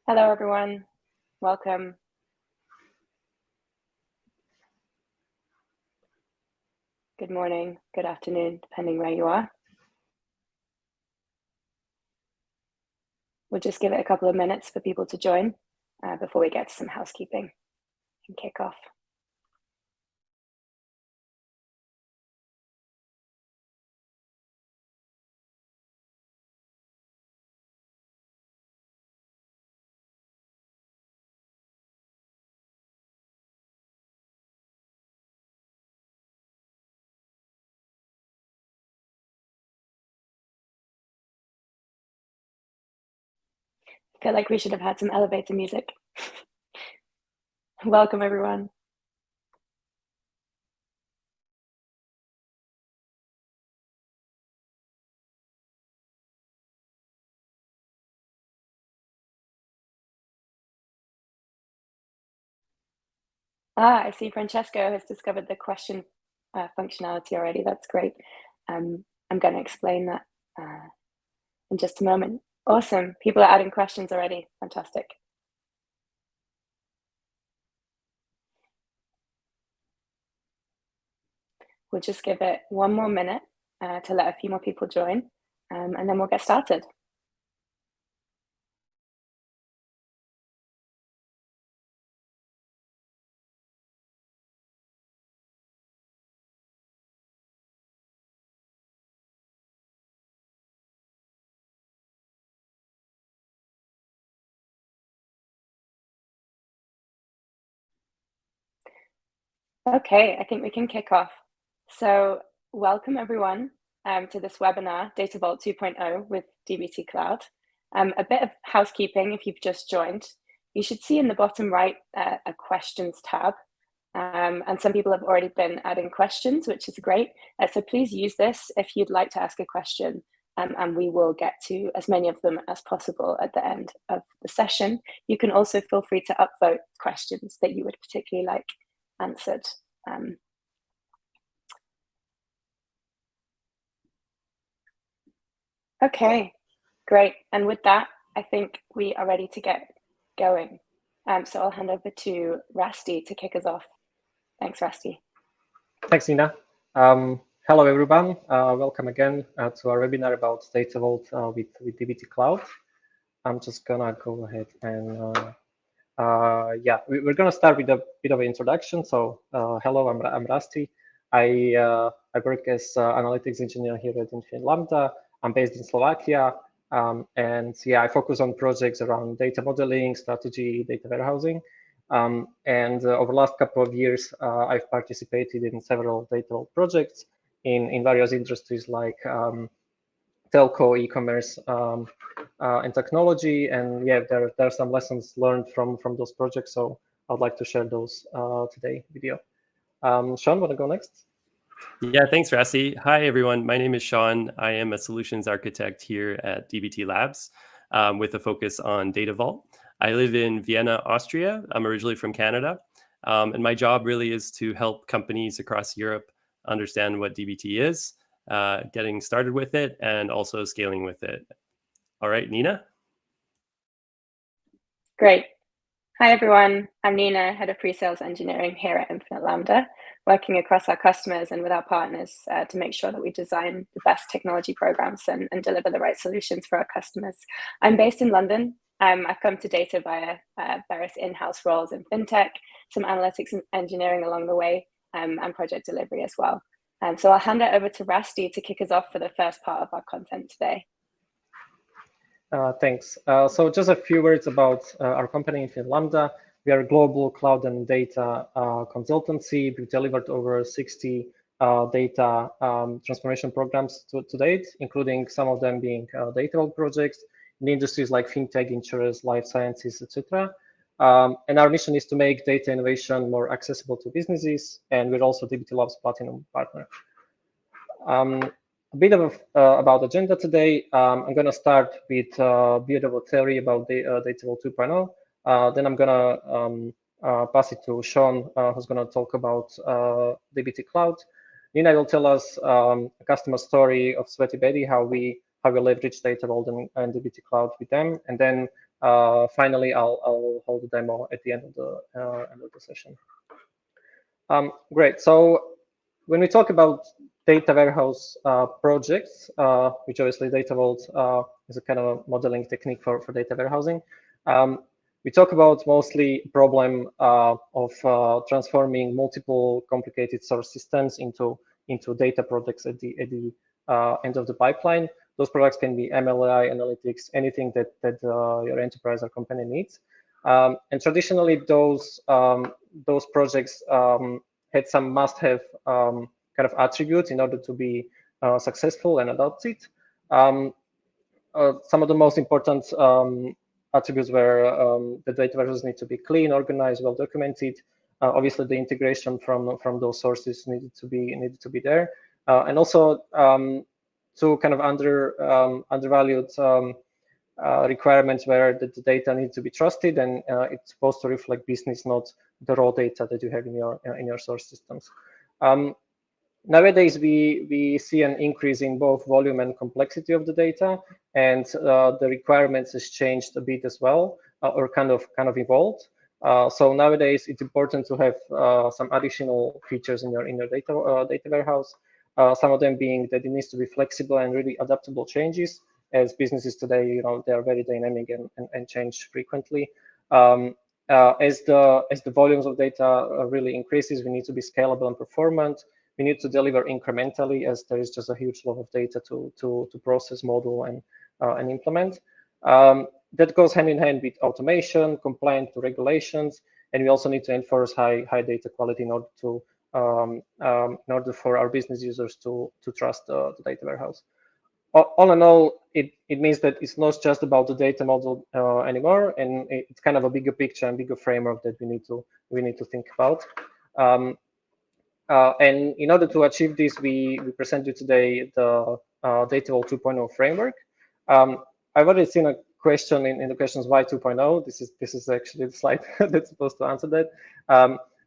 Hello, everyone. Welcome. Good morning, good afternoon, depending where you are. We'll just give it a couple of minutes for people to join before we get to some housekeeping and kick off. I feel like we should have had some elevator music. Welcome, everyone. I see Francesco has discovered the question functionality already. That's great. I'm going to explain that in just a moment. Awesome. People are adding questions already. Fantastic. We'll just give it one more minute to let a few more people join, and then we'll get started. Okay, I think we can kick off. So welcome everyone to this webinar, Data Vault 2.0 with DBT Cloud. A bit of housekeeping if you've just joined. You should see in the bottom right a questions tab. And some people have already been adding questions, which is great. So please use this if you'd like to ask a question, and we will get to as many of them as possible at the end of the session. You can also feel free to upvote questions that you would particularly like answered. Okay, great. And with that, I think we are ready to get going. So I'll hand over to Rasti to kick us off. Thanks, Rasti. Thanks, Nina. Hello, everyone. Welcome again to our webinar about Data Vault with DBT Cloud. I'm just gonna go ahead and yeah, we're gonna start with a bit of an introduction. So hello, I'm Rasti. I work as analytics engineer here at Infinite Lambda. I'm based in Slovakia, and yeah, I focus on projects around data modeling, strategy, data warehousing. And over the last couple of years, I've participated in several data vault projects in various industries like telco, e-commerce, and technology. And yeah, there are some lessons learned from those projects. So I'd like to share those today with you. Sean, want to go next? Yeah, thanks, Rasti. Hi, everyone. My name is Sean. I am a solutions architect here at DBT Labs with a focus on Data Vault. I live in Vienna, Austria. I'm originally from Canada. And my job really is to help companies across Europe understand what DBT is, getting started with it, and also scaling with it. All right, Nina? Great. Hi, everyone. I'm Nina, Head of Pre-Sales Engineering here at Infinite Lambda, working across our customers and with our partners to make sure that we design the best technology programs and deliver the right solutions for our customers. I'm based in London. I've come to data via various in-house roles in fintech, some analytics and engineering along the way, and project delivery as well. So I'll hand it over to Rasti to kick us off for the first part of our content today. Thanks. So just a few words about our company, Infinite Lambda. We are a global cloud and data consultancy. We've delivered over 60 data transformation programs to date, including some of them being data vault projects in industries like fintech, insurance, life sciences, etc. And our mission is to make data innovation more accessible to businesses, and we're also DBT Labs Platinum partner. A bit of about agenda today. I'm going to start with a bit of a theory about the Data Vault 2.0. Then I'm going to pass it to Sean, who's going to talk about DBT Cloud. Nina will tell us a customer story of Sweaty Betty, how we leverage Data Vault and DBT Cloud with them. And then finally, I'll hold the demo at the end of the session. Great. So when we talk about data warehouse projects, which obviously Data Vault is a kind of a modeling technique for data warehousing, we talk about mostly problem of transforming multiple complicated source systems into data products at the end of the pipeline. Those products can be MLI, analytics, anything that your enterprise or company needs. And traditionally, those projects had some must-have kind of attributes in order to be successful and adopted. Some of the most important attributes were the data warehouse need to be clean, organized, well documented. Obviously, the integration from those sources needed to be there, and also two kind of undervalued requirements where the data needs to be trusted, and it's supposed to reflect business, not the raw data that you have in your source systems. Nowadays, we see an increase in both volume and complexity of the data, and the requirements has changed a bit as well, or kind of evolved. So nowadays, it's important to have some additional features in your data warehouse. Some of them being that it needs to be flexible and really adaptable changes, as businesses today, they are very dynamic and change frequently. As the volumes of data really increases, we need to be scalable and performant. We need to deliver incrementally, as there is just a huge lot of data to process, model, and implement. That goes hand in hand with automation, compliant to regulations, and we also need to enforce high data quality in order for our business users to trust the data warehouse. All in all, it means that it's not just about the data model anymore, and it's kind of a bigger picture and bigger framework that we need to think about. And in order to achieve this, we present you today the Data Vault 2.0 framework. I've already seen a question in the questions why 2.0. This is actually the slide that's supposed to answer that.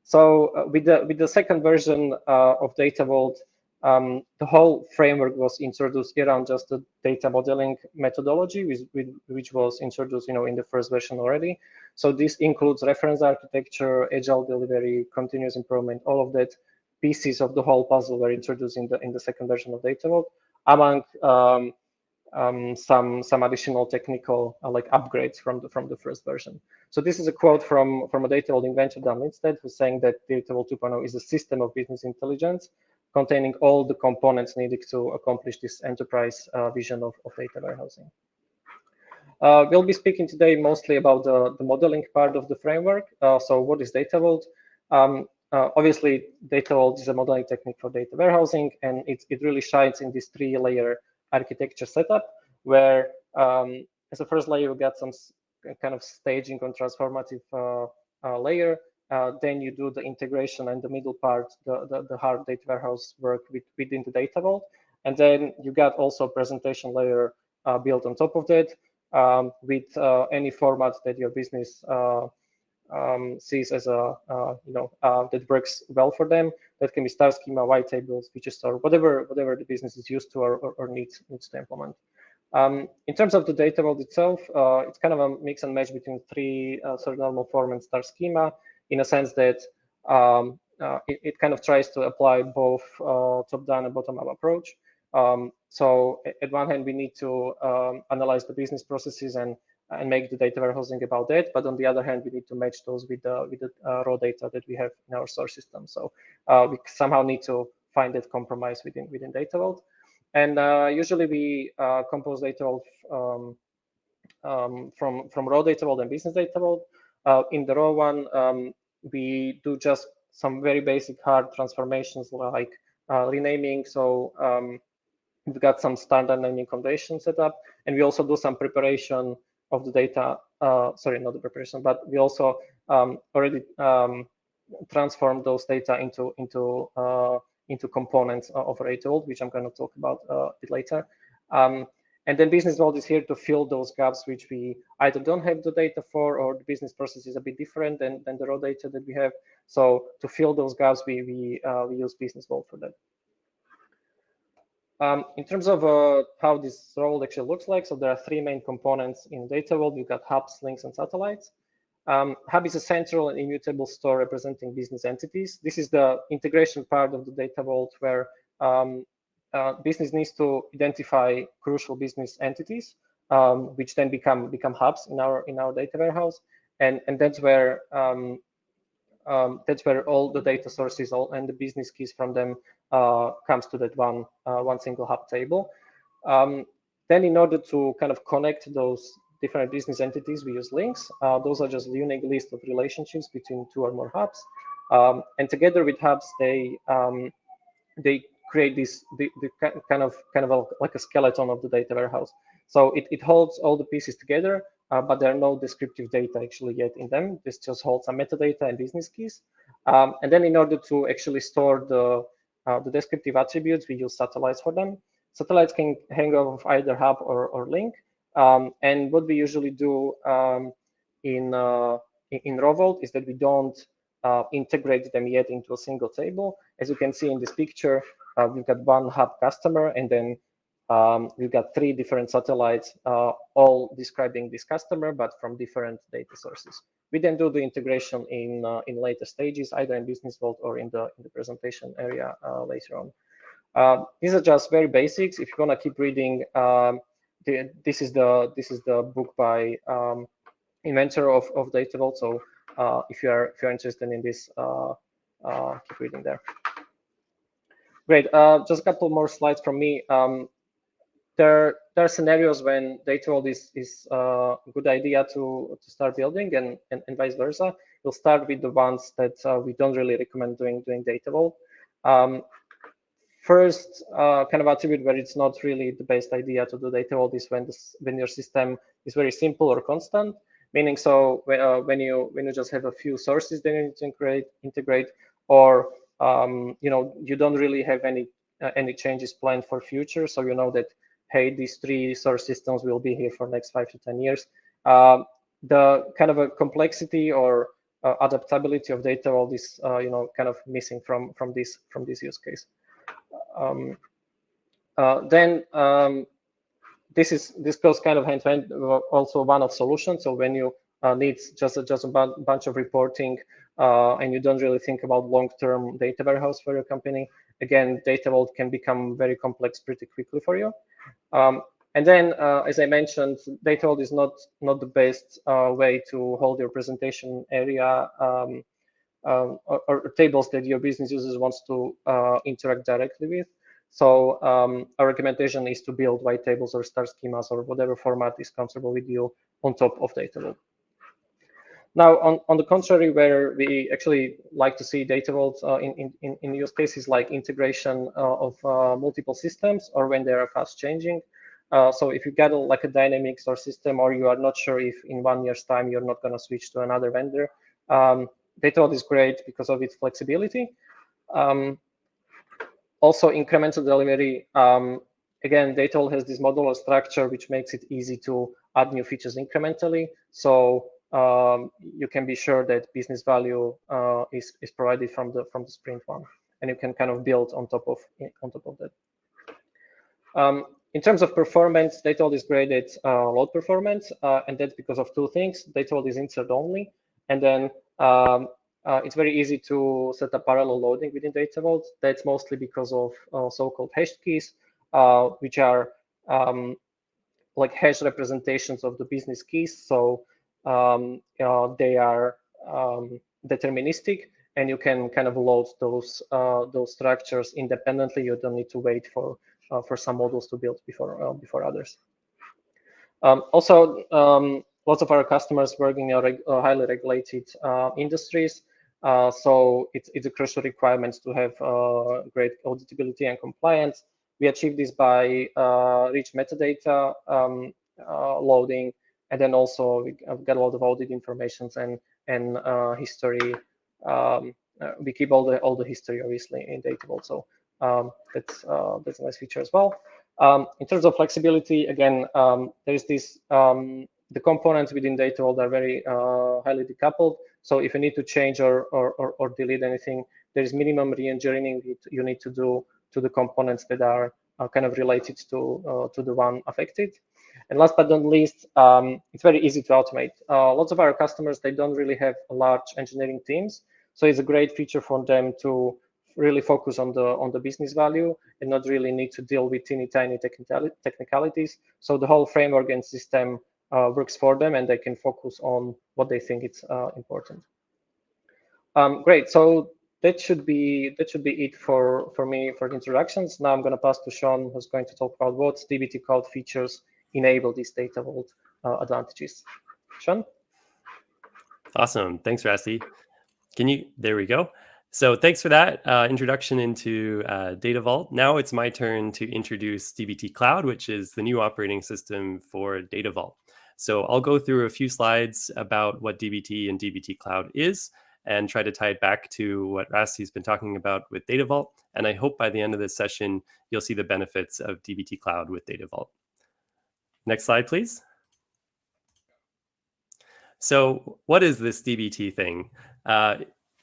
So with the second version of Data Vault, the whole framework was introduced around just the data modeling methodology, which was introduced, in the first version already. So this includes reference architecture, agile delivery, continuous improvement, all of that. Pieces of the whole puzzle were introduced in the second version of Data Vault, among some additional technical like upgrades from the first version. So this is a quote from a Data Vault inventor, Dan Lindstedt, who's saying that Data Vault 2.0 is a system of business intelligence containing all the components needed to accomplish this enterprise vision of data warehousing. We'll be speaking today mostly about the modeling part of the framework. So what is Data Vault? Obviously, Data Vault is a modeling technique for data warehousing, and it really shines in this 3-layer architecture setup, where as a first layer, we got some kind of staging on transformative layer. Then you do the integration, and the middle part, the hard data warehouse work within the Data Vault. And then you got also a presentation layer built on top of that with any format that your business sees as that works well for them. That can be star schema, white tables, feature store, whatever the business is used to or needs to implement. In terms of the Data Vault itself, it's kind of a mix and match between 3 sort of normal form and star schema, in a sense that it kind of tries to apply both top-down and bottom-up approach. So at one hand, we need to analyze the business processes and make the data warehousing about that. But on the other hand, we need to match those with the raw data that we have in our source system. So we somehow need to find that compromise within Data Vault. And usually we compose Data Vault from raw Data Vault and business Data Vault. In the raw one, we do just some very basic hard transformations like renaming. So we've got some standard naming convention set up, and we also do some preparation of the data. Sorry, not the preparation, but we also already transform those data into components of Data Vault, which I'm going to talk about a bit later. And then Business Vault is here to fill those gaps which we either don't have the data for, or the business process is a bit different than the raw data that we have. So to fill those gaps, we use Business Vault for that. In terms of how this role actually looks like, so there are three main components in Data Vault. You've got hubs, links, and satellites. Hub is a central and immutable store representing business entities. This is the integration part of the Data Vault where business needs to identify crucial business entities, which then become hubs in our data warehouse, and that's where all the data sources and the business keys from them comes to that one single hub table. Then in order to kind of connect those different business entities, we use links. Those are just a unique list of relationships between two or more hubs. And together with hubs, they create this kind of like a skeleton of the data warehouse. So it holds all the pieces together, but there are no descriptive data actually yet in them. This just holds some metadata and business keys. And then in order to actually store the descriptive attributes, we use satellites for them. Satellites can hang off either hub or link. And what we usually do in Raw Vault is that we don't integrate them yet into a single table. As you can see in this picture, we've got one hub customer, and then we've got three different satellites, all describing this customer, but from different data sources. We then do the integration in later stages, either in Business Vault or in the presentation area later on. These are just very basics. If you want to keep reading, this is the book by inventor of Data Vault. So if you're interested in this, keep reading there. Great. Just a couple more slides from me. There are scenarios when Data Vault is a good idea to start building, and vice versa. We'll start with the ones that we don't really recommend doing Data Vault. First kind of attribute where it's not really the best idea to do Data Vault is when your system is very simple or constant. Meaning, so when you just have a few sources that you need to integrate, or you don't really have any changes planned for future, so you know that, hey, these three source systems will be here for the next 5 to 10 years. The kind of a complexity or adaptability of Data Vault is kind of missing from this use case. This goes kind of hand to hand. Also, one of solutions. So when you need just a bunch of reporting and you don't really think about long-term data warehouse for your company, again, Data Vault can become very complex pretty quickly for you. And then, as I mentioned, Data Vault is not the best way to hold your presentation area or tables that your business users wants to interact directly with. So our recommendation is to build white tables or star schemas or whatever format is comfortable with you on top of Data Vault. Now, on the contrary, where we actually like to see Data Vault in use cases like integration of multiple systems, or when they are fast changing. So if you get like a dynamic source system, or you are not sure if in 1 year's time you're not going to switch to another vendor, Data Vault is great because of its flexibility. Also, incremental delivery. Again, Data Vault has this modular structure, which makes it easy to add new features incrementally. So you can be sure that business value is provided from the sprint one, and you can kind of build on top of that. In terms of performance, Data Vault is great at load performance, and that's because of two things. Data Vault is insert only, and then it's very easy to set up parallel loading within Data Vault. That's mostly because of so-called hashed keys, which are like hash representations of the business keys. So they are deterministic, and you can kind of load those structures independently. You don't need to wait for some models to build before others. Also, lots of our customers work in highly regulated industries, so it's a crucial requirement to have great auditability and compliance. We achieve this by rich metadata loading, and then also we get a lot of audit information and history. We keep all the history obviously in Data Vault, so that's a nice feature as well. In terms of flexibility, again, there's this the components within Data Vault are very highly decoupled. So if you need to change or delete anything, there is minimum re-engineering you need to do to the components that are kind of related to the one affected. And last but not least, it's very easy to automate. Lots of our customers, they don't really have large engineering teams, so it's a great feature for them to really focus on the business value and not really need to deal with teeny tiny technicalities. So the whole framework and system works for them, and they can focus on what they think is important. Great. So that should be it for me for the introductions. Now I'm going to pass to Sean, who's going to talk about what DBT Cloud features enable these data vault advantages. Sean? Awesome. Thanks, Rasti. There we go. So thanks for that introduction into Data Vault. Now it's my turn to introduce DBT Cloud, which is the new operating system for Data Vault. So I'll go through a few slides about what DBT and DBT Cloud is and try to tie it back to what Rasti's been talking about with Data Vault. And I hope by the end of this session, you'll see the benefits of DBT Cloud with Data Vault. Next slide, please. So what is this DBT thing?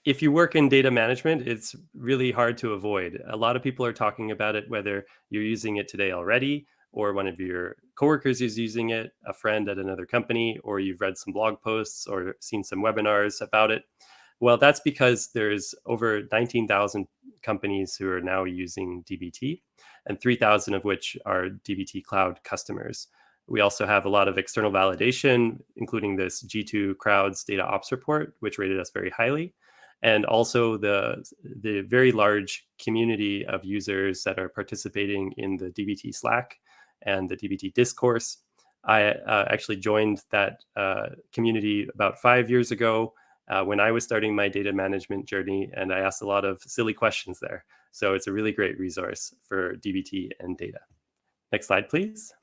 If you work in data management, it's really hard to avoid. A lot of people are talking about it, whether you're using it today already, or one of your coworkers is using it, a friend at another company, or you've read some blog posts or seen some webinars about it. Well, that's because there's over 19,000 companies who are now using DBT, and 3,000 of which are DBT Cloud customers. We also have a lot of external validation, including this G2 Crowd's data ops report, which rated us very highly. And also the very large community of users that are participating in the DBT Slack and the DBT discourse. I actually joined that community about 5 years ago when I was starting my data management journey, and I asked a lot of silly questions there. So it's a really great resource for DBT and data. Next slide, please.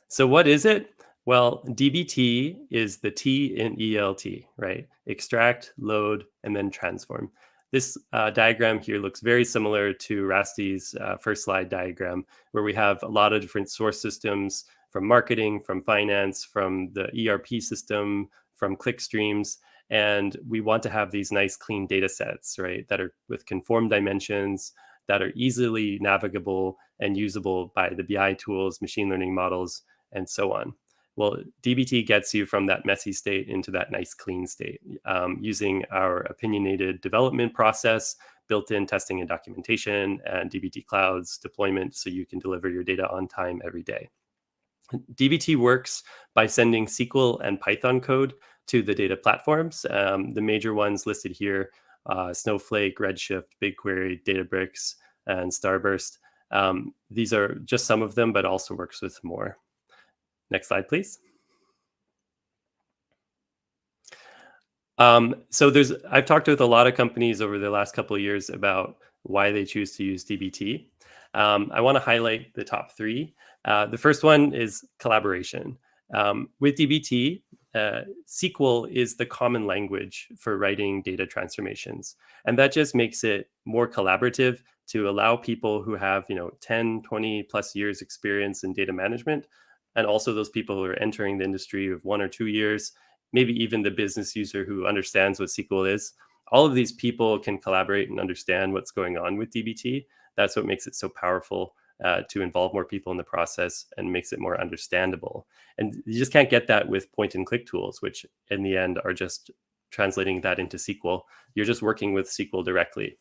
So what is it? Well, DBT is the T in ELT, right? Extract, load, and then transform. This diagram here looks very similar to Rasti's first slide diagram, where we have a lot of different source systems from marketing, from finance, from the ERP system, from clickstreams. And we want to have these nice clean data sets, right? That are with conformed dimensions, that are easily navigable and usable by the BI tools, machine learning models, and so on. Well, DBT gets you from that messy state into that nice clean state using our opinionated development process, built-in testing and documentation, and DBT Cloud's deployment so you can deliver your data on time every day. DBT works by sending SQL and Python code to the data platforms. The major ones listed here, Snowflake, Redshift, BigQuery, Databricks, and Starburst. These are just some of them, but also works with more. Next slide, please. So I've talked with a lot of companies over the last couple of years about why they choose to use DBT. I want to highlight the top three. The first one is collaboration. With DBT, SQL is the common language for writing data transformations. And that just makes it more collaborative to allow people who have 10, 20 plus years experience in data management, and also those people who are entering the industry of 1 or 2 years, maybe even the business user who understands what SQL is. All of these people can collaborate and understand what's going on with DBT. That's what makes it so powerful to involve more people in the process and makes it more understandable. And you just can't get that with point and click tools, which in the end are just translating that into SQL. You're just working with SQL directly.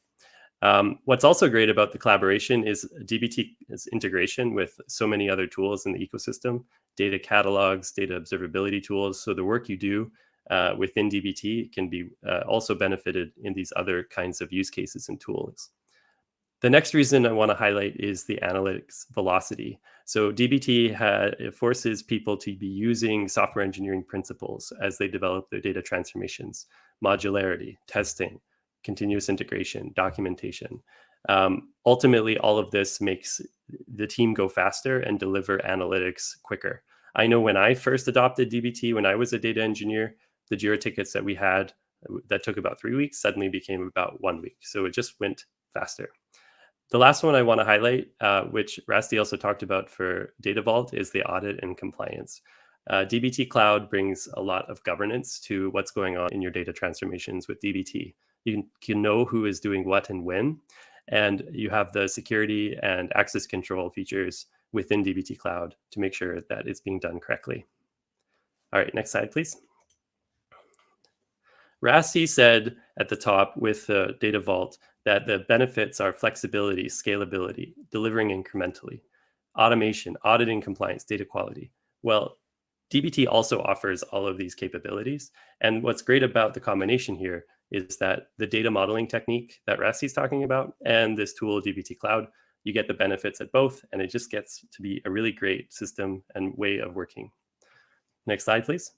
What's also great about the collaboration is DBT's integration with so many other tools in the ecosystem, data catalogs, data observability tools. So the work you do within DBT can be also benefited in these other kinds of use cases and tools. The next reason I want to highlight is the analytics velocity. So DBT it forces people to be using software engineering principles as they develop their data transformations, modularity, testing, continuous integration, documentation. Ultimately, all of this makes the team go faster and deliver analytics quicker. I know when I first adopted DBT, when I was a data engineer, the Jira tickets that we had that took about 3 weeks suddenly became about 1 week. So it just went faster. The last one I want to highlight, which Rasti also talked about for Data Vault, is the audit and compliance. DBT Cloud brings a lot of governance to what's going on in your data transformations with DBT. You can know who is doing what and when. And you have the security and access control features within DBT Cloud to make sure that it's being done correctly. All right, next slide, please. Rasti said at the top with the Data Vault that the benefits are flexibility, scalability, delivering incrementally, automation, auditing compliance, data quality. Well, DBT also offers all of these capabilities. And what's great about the combination here is that the data modeling technique that Rasti's talking about and this tool, DBT Cloud, you get the benefits at both, and it just gets to be a really great system and way of working. Next slide, please.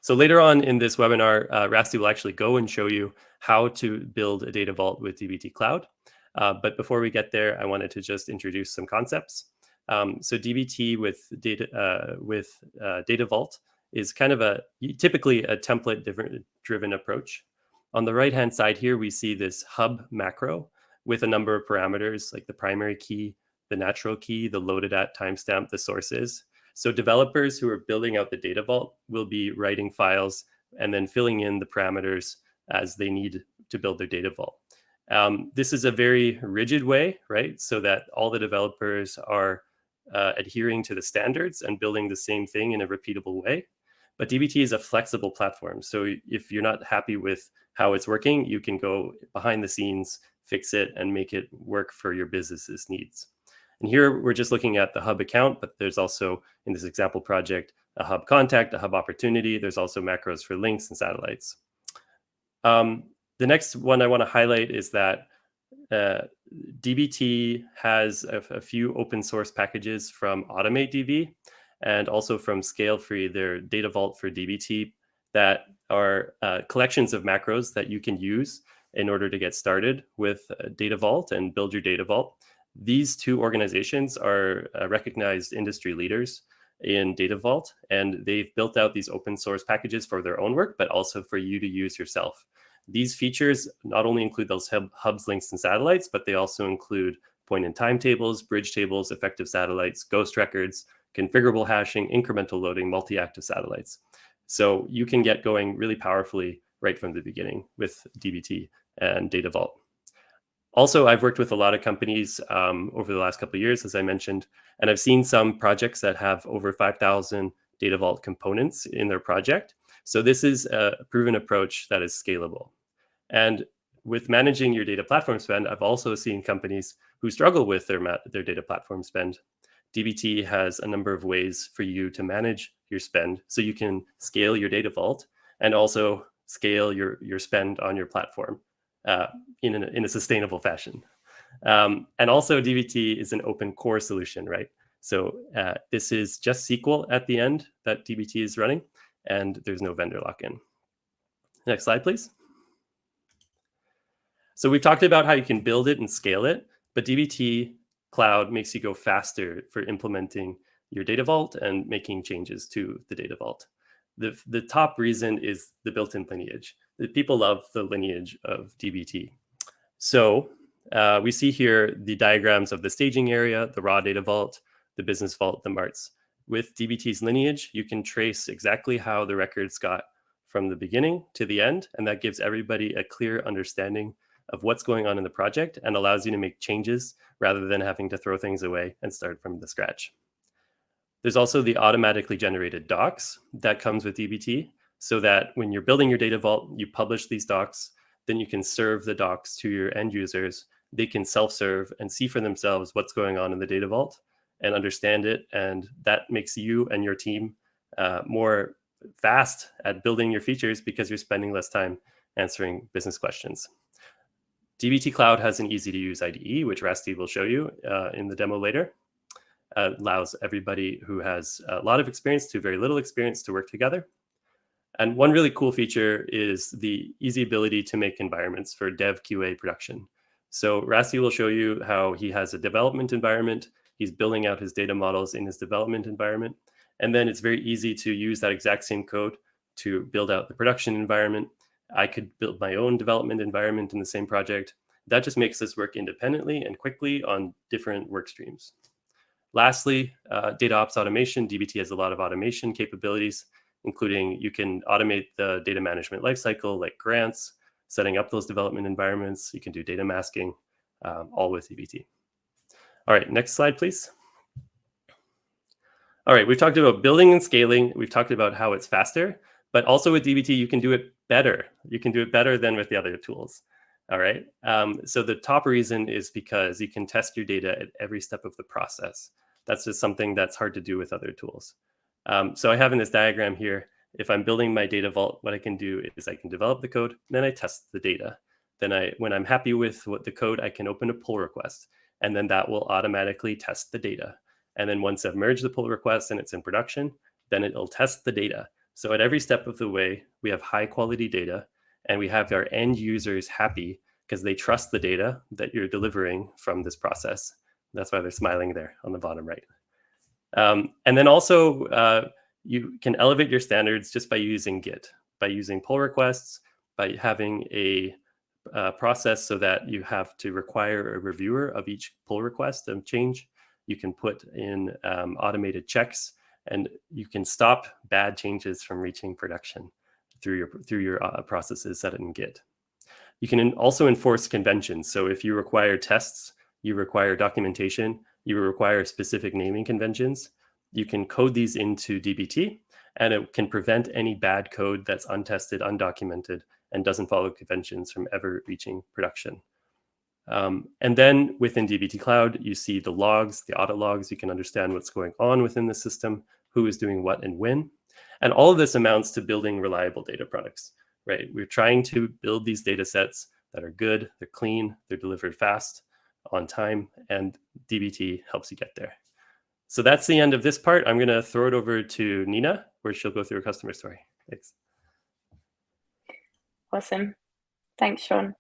So later on in this webinar, Rasti will actually go and show you how to build a data vault with DBT Cloud. But before we get there, I wanted to just introduce some concepts. So DBT with Data Vault is kind of typically a template-driven approach. On the right-hand side here, we see this hub macro with a number of parameters like the primary key, the natural key, the loaded at timestamp, the sources. So developers who are building out the data vault will be writing files and then filling in the parameters as they need to build their data vault. This is a very rigid way, right? So that all the developers are adhering to the standards and building the same thing in a repeatable way. But DBT is a flexible platform. So if you're not happy with how it's working, you can go behind the scenes, fix it, and make it work for your business's needs. And here we're just looking at the hub account, but there's also in this example project, a hub contact, a hub opportunity. There's also macros for links and satellites. The next one I want to highlight is that DBT has a few open source packages from AutomateDB and also from ScaleFree, their data vault for DBT, that are collections of macros that you can use in order to get started with Data Vault and build your data vault. These two organizations are recognized industry leaders in Data Vault, and they've built out these open source packages for their own work, but also for you to use yourself. These features not only include those hubs, links, and satellites, but they also include point-in-time tables, bridge tables, effective satellites, ghost records, configurable hashing, incremental loading, multi-active satellites. So you can get going really powerfully right from the beginning with DBT and Data Vault. Also, I've worked with a lot of companies over the last couple of years, as I mentioned, and I've seen some projects that have over 5,000 Data Vault components in their project. So this is a proven approach that is scalable. And with managing your data platform spend, I've also seen companies who struggle with their data platform spend. DBT has a number of ways for you to manage your spend so you can scale your data vault and also scale your spend on your platform in a sustainable fashion. And also DBT is an open core solution, right? So this is just SQL at the end that DBT is running, and there's no vendor lock-in. Next slide, please. So we've talked about how you can build it and scale it, but DBT Cloud makes you go faster for implementing your data vault and making changes to the data vault. The top reason is the built-in lineage. People love the lineage of DBT. So we see here the diagrams of the staging area, the raw data vault, the business vault, the marts. With DBT's lineage, you can trace exactly how the records got from the beginning to the end, and that gives everybody a clear understanding of what's going on in the project and allows you to make changes rather than having to throw things away and start from the scratch. There's also the automatically generated docs that comes with DBT, so that when you're building your data vault, you publish these docs, then you can serve the docs to your end users. They can self-serve and see for themselves what's going on in the data vault and understand it. And that makes you and your team more fast at building your features because you're spending less time answering business questions. DBT Cloud has an easy-to-use IDE, which Rasti will show you in the demo later. Allows everybody who has a lot of experience to very little experience to work together. And one really cool feature is the easy ability to make environments for dev, QA, production. So Rasti will show you how he has a development environment. He's building out his data models in his development environment. And then it's very easy to use that exact same code to build out the production environment. I could build my own development environment in the same project. That just makes this work independently and quickly on different work streams. Lastly, data ops automation. DBT has a lot of automation capabilities, including you can automate the data management lifecycle like grants, setting up those development environments. You can do data masking, all with dbt. All right, next slide, please. All right, we've talked about building and scaling. We've talked about how it's faster, but also with dbt, you can do it better. You can do it better than with the other tools. All right, so the top reason is because you can test your data at every step of the process. That's just something that's hard to do with other tools. So I have in this diagram here, if I'm building my data vault, what I can do is I can develop the code, then I test the data. Then when I'm happy with what the code, I can open a pull request, and then that will automatically test the data. And then once I've merged the pull request and it's in production, then it'll test the data. So at every step of the way, we have high quality data, and we have our end users happy because they trust the data that you're delivering from this process. That's why they're smiling there on the bottom right. And then also, you can elevate your standards just by using Git, by using pull requests, by having a process so that you have to require a reviewer of each pull request and change. You can put in automated checks, and you can stop bad changes from reaching production through your processes set in Git. You can also enforce conventions. So if you require tests, you require documentation, you require specific naming conventions, you can code these into dbt, and it can prevent any bad code that's untested, undocumented, and doesn't follow conventions from ever reaching production. And then within dbt Cloud, you see the logs, the audit logs. You can understand what's going on within the system, who is doing what and when. And all of this amounts to building reliable data products, right? We're trying to build these data sets that are good, they're clean, they're delivered fast, on time, and dbt helps you get there. So that's the end of this part. I'm going to throw it over to Nina, where she'll go through a customer story. Thanks. Awesome. Thanks, Sean.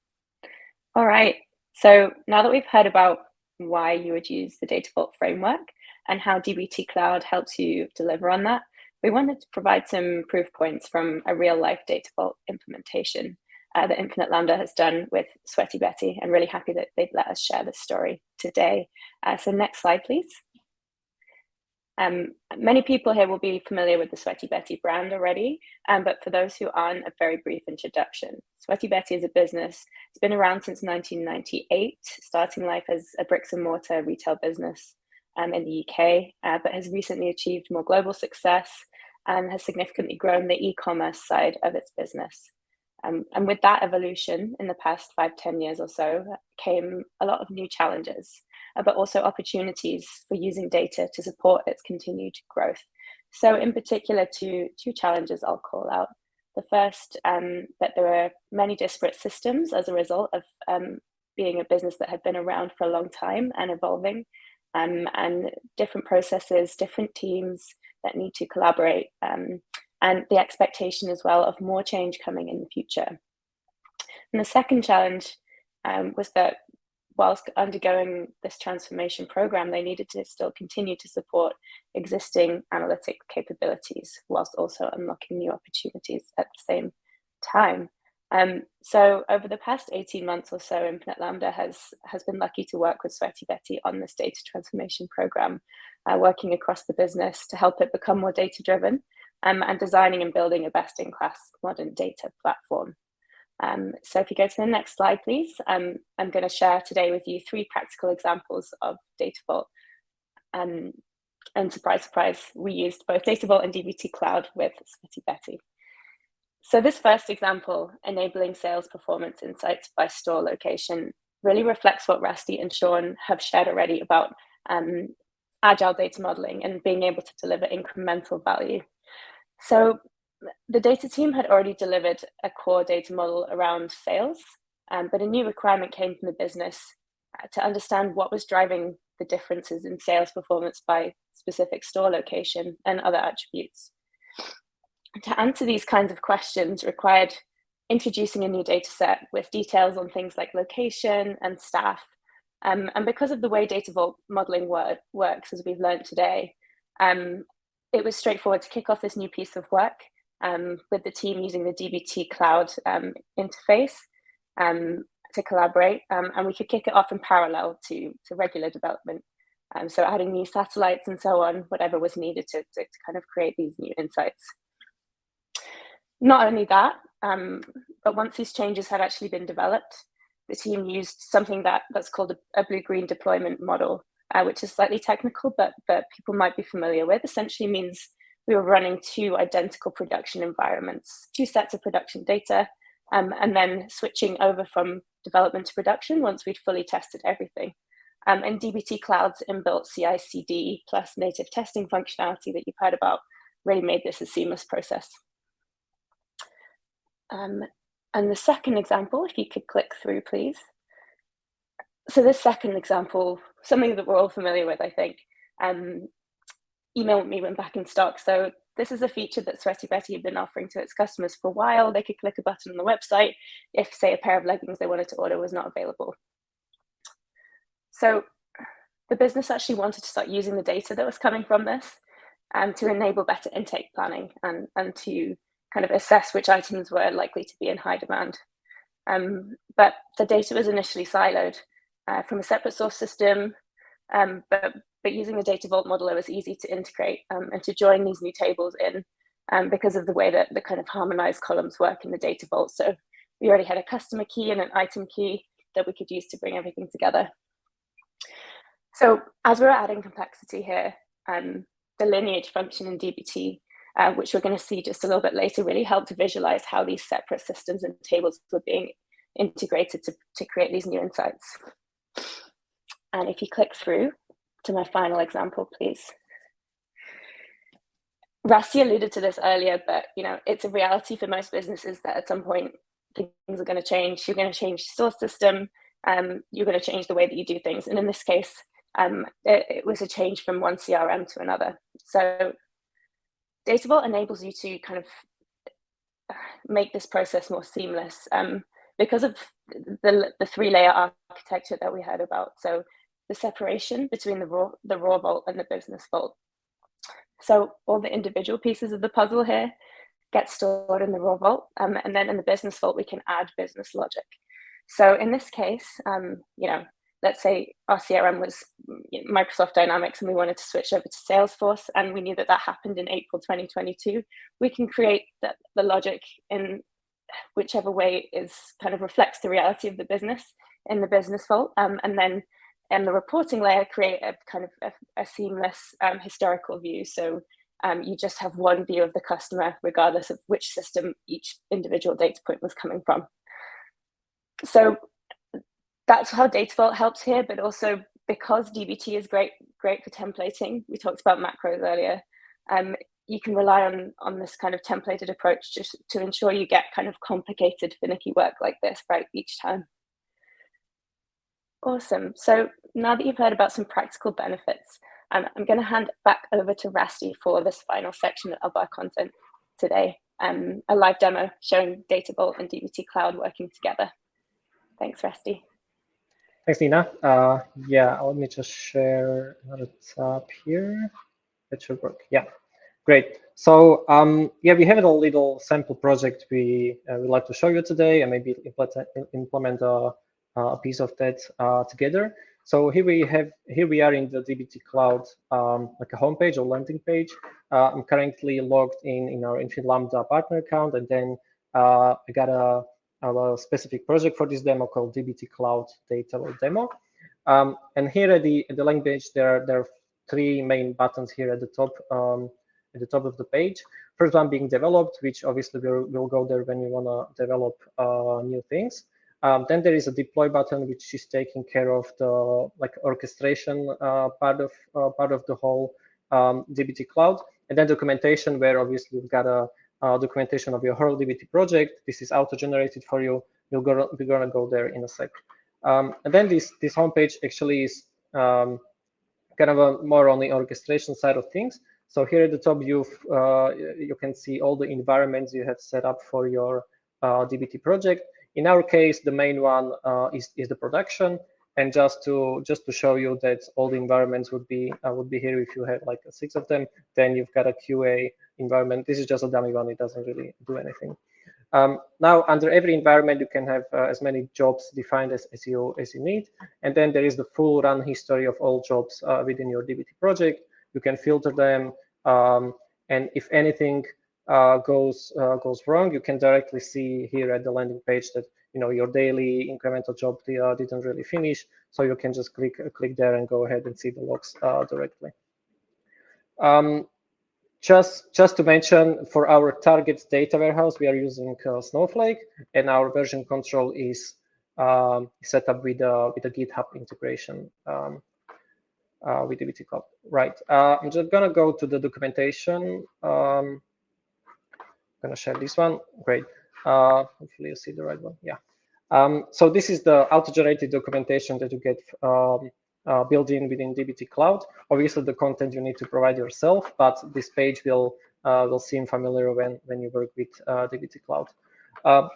All right. So now that we've heard about why you would use the Data Vault framework and how dbt Cloud helps you deliver on that, we wanted to provide some proof points from a real-life Data Vault implementation that Infinite Lambda has done with Sweaty Betty. I'm really happy that they've let us share this story today. So next slide, please. Many people here will be familiar with the Sweaty Betty brand already, but for those who aren't, a very brief introduction. Sweaty Betty is a business. It's been around since 1998, starting life as a bricks and mortar retail business in the UK, but has recently achieved more global success and has significantly grown the e-commerce side of its business. And with that evolution in the past 5-10 years or so came a lot of new challenges, but also opportunities for using data to support its continued growth. So in particular, two challenges I'll call out. The first, that there are many disparate systems as a result of being a business that had been around for a long time and evolving, and different processes, different teams that need to collaborate, and the expectation as well of more change coming in the future. And the second challenge was that whilst undergoing this transformation program, they needed to still continue to support existing analytic capabilities whilst also unlocking new opportunities at the same time. So over the past 18 months or so, Infinite Lambda has been lucky to work with Sweaty Betty on this data transformation program, working across the business to help it become more data-driven, and designing and building a best-in-class modern data platform. So if you go to the next slide, please, I'm going to share today with you 3 practical examples of Data Vault. And surprise, surprise, we used both Data Vault and dbt Cloud with Sweaty Betty. So this first example, enabling sales performance insights by store location, really reflects what Rusty and Sean have shared already about agile data modeling and being able to deliver incremental value. So the data team had already delivered a core data model around sales, but a new requirement came from the business to understand what was driving the differences in sales performance by specific store location and other attributes. To answer these kinds of questions required introducing a new data set with details on things like location and staff. And because of the way Data Vault modeling works, as we've learned today, it was straightforward to kick off this new piece of work with the team using the dbt Cloud interface to collaborate, and we could kick it off in parallel to regular development. So adding new satellites and so on, whatever was needed to kind of create these new insights. Not only that, but once these changes had actually been developed, the team used something that's called a blue-green deployment model, which is slightly technical, but people might be familiar with. Essentially means we were running two identical production environments, two sets of production data, and then switching over from development to production once we'd fully tested everything. And DBT Cloud's inbuilt CI/CD plus native testing functionality that you've heard about really made this a seamless process. And the second example, if you could click through, please. So this second example, something that we're all familiar with, I think. Email me when back in stock. So this is a feature that Sweaty Betty had been offering to its customers for a while. They could click a button on the website if, say, a pair of leggings they wanted to order was not available. So the business actually wanted to start using the data that was coming from this to enable better intake planning and to kind of assess which items were likely to be in high demand. But the data was initially siloed from a separate source system, but using the Data Vault model, it was easy to integrate and to join these new tables in because of the way that the kind of harmonized columns work in the Data Vault. So we already had a customer key and an item key that we could use to bring everything together. So as we're adding complexity here, the lineage function in DBT, which we're going to see just a little bit later, really helped to visualize how these separate systems and tables were being integrated to create these new insights. And if you click through to my final example, please. Rusty alluded to this earlier, but it's a reality for most businesses that at some point things are going to change. You're going to change the source system. You're going to change the way that you do things. And in this case, it was a change from one CRM to another. So Data Vault enables you to kind of make this process more seamless because of the three-layer architecture that we heard about. So the separation between the raw vault and the business vault. So all the individual pieces of the puzzle here get stored in the raw vault, and then in the business vault we can add business logic. So in this case, let's say our CRM was Microsoft Dynamics and we wanted to switch over to Salesforce, and we knew that happened in April 2022. We can create the logic in whichever way is kind of reflects the reality of the business in the business vault, and then in the reporting layer create a kind of a seamless historical view. So you just have one view of the customer regardless of which system each individual data point was coming from. So that's how Data Vault helps here, but also because DBT is great for templating, we talked about macros earlier, you can rely on this kind of templated approach just to ensure you get kind of complicated, finicky work like this right each time. Awesome. So now that you've heard about some practical benefits, I'm going to hand back over to Rasty for this final section of our content today, a live demo showing Data Vault and DBT Cloud working together. Thanks, Rasty. Thanks, Nina. Yeah, let me just share another tab here. That should work. Yeah, great. So yeah, we have a little sample project we would like to show you today, and maybe implement a piece of that together. So here we are in the DBT Cloud, like a homepage or landing page. I'm currently logged in our Infinite Lambda partner account, and then I got a specific project for this demo called DBT Cloud Data Vault Demo. And here at the landing page, there are three main buttons here at the top of the page. First one being developed, which obviously will go there when you want to develop new things. Then there is a deploy button, which is taking care of the orchestration part of the whole DBT Cloud, and then documentation, where obviously we've got a documentation of your whole DBT project. This is auto-generated for you. We're gonna go there in a sec. And then this homepage actually is kind of a more on the orchestration side of things. So here at the top, you can see all the environments you have set up for your DBT project. In our case, the main one is the production, and just to show you that all the environments would be here if you have like 6 of them. Then you've got a QA environment. This is just a dummy one; it doesn't really do anything. Now, under every environment, you can have as many jobs defined as you need, and then there is the full run history of all jobs within your DBT project. You can filter them, and if anything, goes wrong, you can directly see here at the landing page that your daily incremental job didn't really finish. So you can just click there and go ahead and see the logs directly. Just to mention, for our target data warehouse, we are using Snowflake, and our version control is set up with a GitHub integration with DBT Cloud. Right. I'm just gonna go to the documentation. I'm gonna share this one. Great. Hopefully you see the right one. Yeah. So this is the auto-generated documentation that you get built in within DBT Cloud. Obviously, the content you need to provide yourself, but this page will seem familiar when you work with DBT Cloud.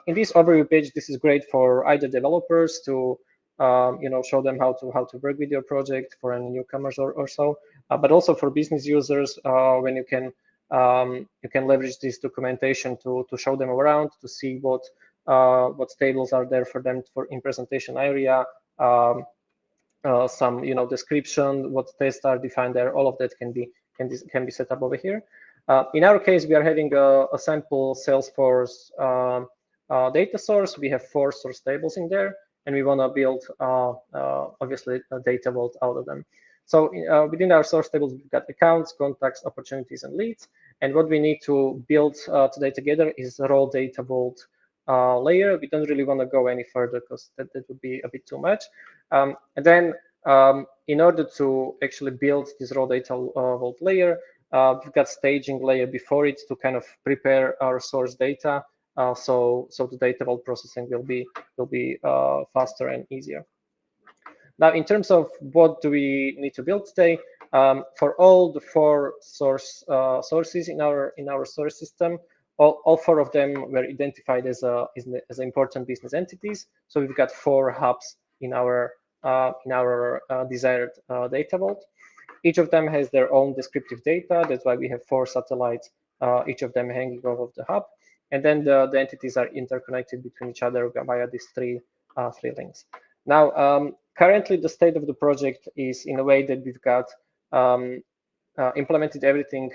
In this overview page, this is great for either developers to show them how to work with your project, for any newcomers or so, but also for business users when you can leverage this documentation to show them around, to see what tables are there for them in presentation area, some description, what tests are defined there. All of that can be set up over here. In our case, we are having a sample Salesforce data source. We have 4 source tables in there, and we want to build obviously a data vault out of them. So within our source tables, we've got accounts, contacts, opportunities, and leads. And what we need to build today together is a raw data vault layer. We don't really want to go any further because that would be a bit too much. And then in order to actually build this raw data vault layer, we've got staging layer before it to kind of prepare our source data. So the data vault processing will be faster and easier. Now, in terms of what do we need to build today, for all the 4 sources in our source system, all 4 of them were identified as important business entities. So we've got 4 hubs in our desired data vault. Each of them has their own descriptive data. That's why we have 4 satellites, each of them hanging off of the hub. And then the entities are interconnected between each other via these three links. Now, currently, the state of the project is in a way that we've got implemented everything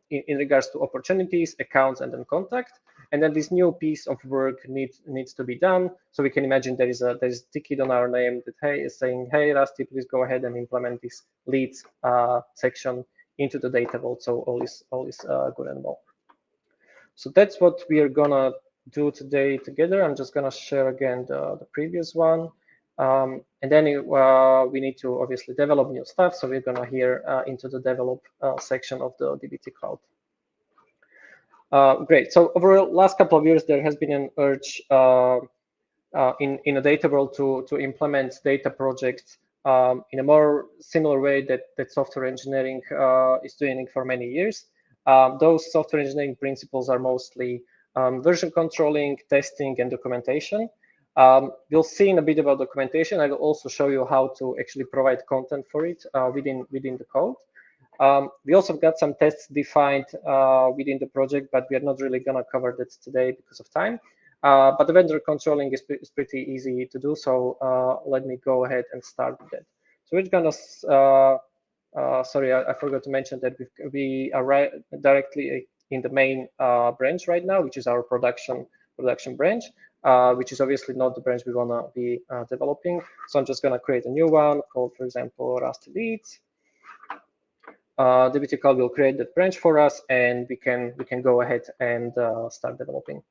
in regards to opportunities, accounts, and then contact. And then this new piece of work needs to be done. So we can imagine there is a ticket on our name that is saying, hey, Rusty, please go ahead and implement this leads section into the data vault. So all is good and well. So that's what we are gonna do today together. I'm just gonna share again the previous one. And then we need to obviously develop new stuff. So we're gonna hear into the develop section of the DBT Cloud. Great. So over the last couple of years, there has been an urge in a data world to implement data projects in a more similar way that software engineering is doing for many years. Those software engineering principles are mostly version controlling, testing, and documentation. We'll see in a bit about documentation. I will also show you how to actually provide content for it within the code. We also got some tests defined within the project, but we are not really going to cover that today because of time. But the vendor controlling is pretty easy to do. So let me go ahead and start with that. So we're going to, sorry, I forgot to mention that we are directly in the main branch right now, which is our production branch, which is obviously not the branch we want to be developing. So I'm just going to create a new one called, for example, Rusty Leads. DBT Cloud will create that branch for us, and we can go ahead and start developing.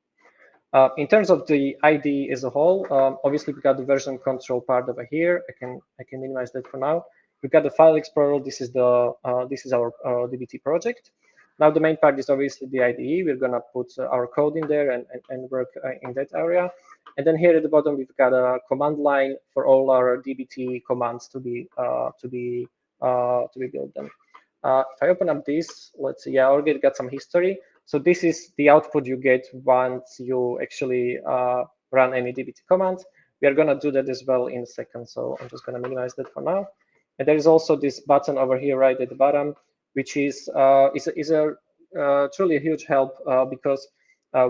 In terms of the ID as a whole, obviously we got the version control part over here. I can minimize that for now. We've got the file explorer. This is our DBT project. Now the main part is obviously the IDE. We're gonna put our code in there and work in that area. And then here at the bottom we've got a command line for all our DBT commands to be built. Then, if I open up this, let's see. Yeah, I already got some history. So this is the output you get once you actually run any DBT commands. We are gonna do that as well in a second. So I'm just gonna minimize that for now. And there is also this button over here right at the bottom, which is truly a huge help because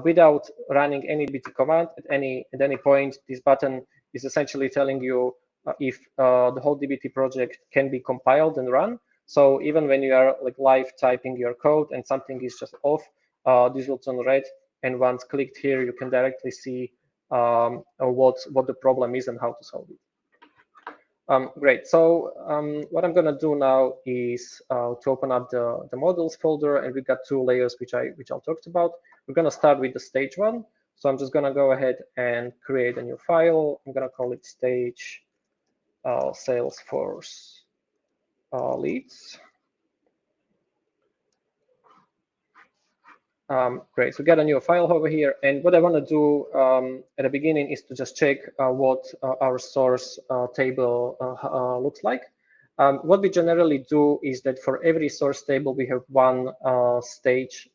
without running any DBT command at any point, this button is essentially telling you if the whole DBT project can be compiled and run. So even when you are like live typing your code and something is just off, this will turn red. And once clicked here, you can directly see what the problem is and how to solve it. Great. So what I'm going to do now is to open up the models folder, and we've got two layers which I talked about. We're going to start with the stage one. So I'm just going to go ahead and create a new file. I'm going to call it stage Salesforce leads. Great, so we got a new file over here, and what I want to do at the beginning is to just check what our source table looks like. What we generally do is that for every source table, we have one stage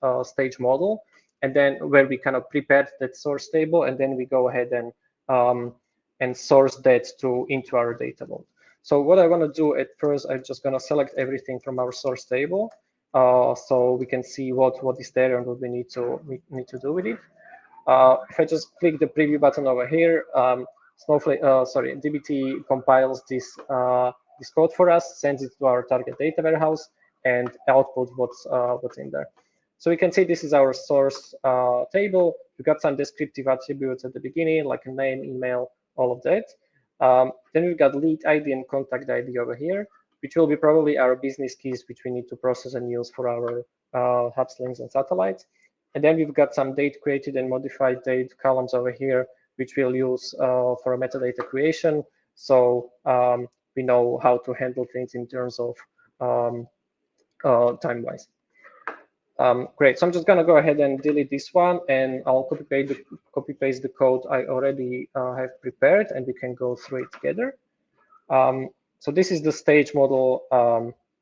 model, and then where we kind of prepared that source table, and then we go ahead and source that into our data vault. So what I want to do at first, I'm just going to select everything from our source table. So we can see what is there and what we need to do with it. If I just click the preview button over here, dbt compiles this code for us, sends it to our target data warehouse, and outputs what's in there. So we can see this is our source table. We've got some descriptive attributes at the beginning, like a name, email, all of that. Then we've got lead ID and contact ID over here, which will be probably our business keys, which we need to process and use for our hubs, links, and satellites. And then we've got some date created and modified date columns over here, which we'll use for a metadata creation. So we know how to handle things in terms of time-wise. Great, so I'm just going to go ahead and delete this one, and I'll copy paste the code I already have prepared, and we can go through it together. So this is the stage model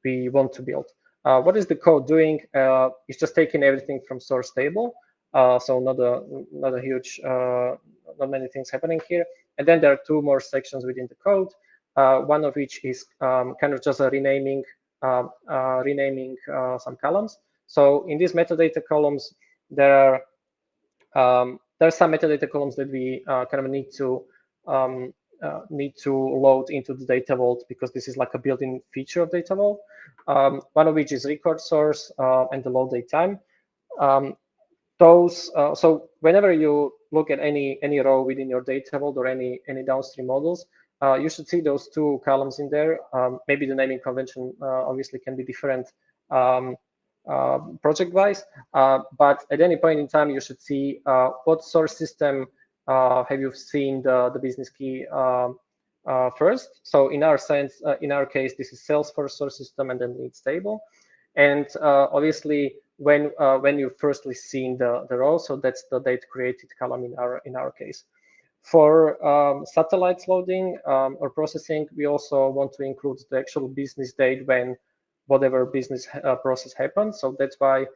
we want to build. What is the code doing? It's just taking everything from source table. So not a huge, not many things happening here. And then there are two more sections within the code. One of which is kind of just a renaming some columns. So in these metadata columns, there are some metadata columns that we kind of need to load into the data vault, because this is like a built-in feature of data vault. One of which is record source and the load date time. So whenever you look at any row within your data vault or any downstream models, you should see those two columns in there. Maybe the naming convention obviously can be different project-wise, but at any point in time, you should see what source system have you seen the business key first. So in our case, this is Salesforce source system and then leads table. And obviously, when you firstly seen the row, so that's the date created column in our case. For satellites loading or processing, we also want to include the actual business date when whatever business process happens. So that's why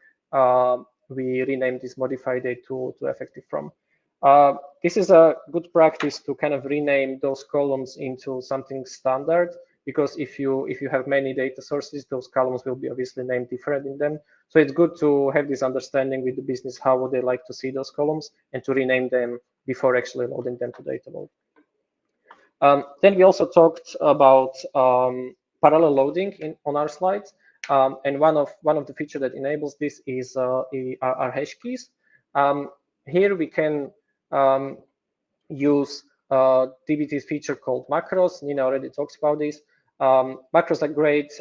we renamed this modified date to effective from. This is a good practice to kind of rename those columns into something standard, because if you have many data sources, those columns will be obviously named different in them. So it's good to have this understanding with the business, how would they like to see those columns, and to rename them before actually loading them to data vault. Then we also talked about parallel loading on our slides, and one of the features that enables this is our hash keys. Here we can use dbt's feature called macros. Nina already talks about this. Macros are great.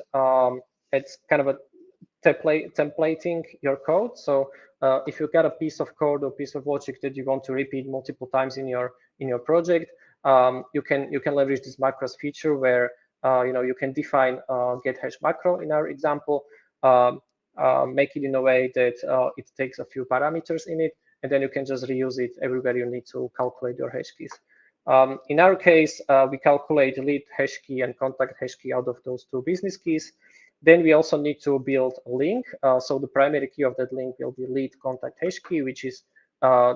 It's kind of a templating your code. So if you've got a piece of code or piece of logic that you want to repeat multiple times in your project, you can leverage this macros feature where you can define get hash macro in our example, make it in a way that it takes a few parameters in it, and then you can just reuse it everywhere you need to calculate your hash keys. In our case, we calculate lead hash key and contact hash key out of those two business keys. Then we also need to build a link. So the primary key of that link will be lead contact hash key, which is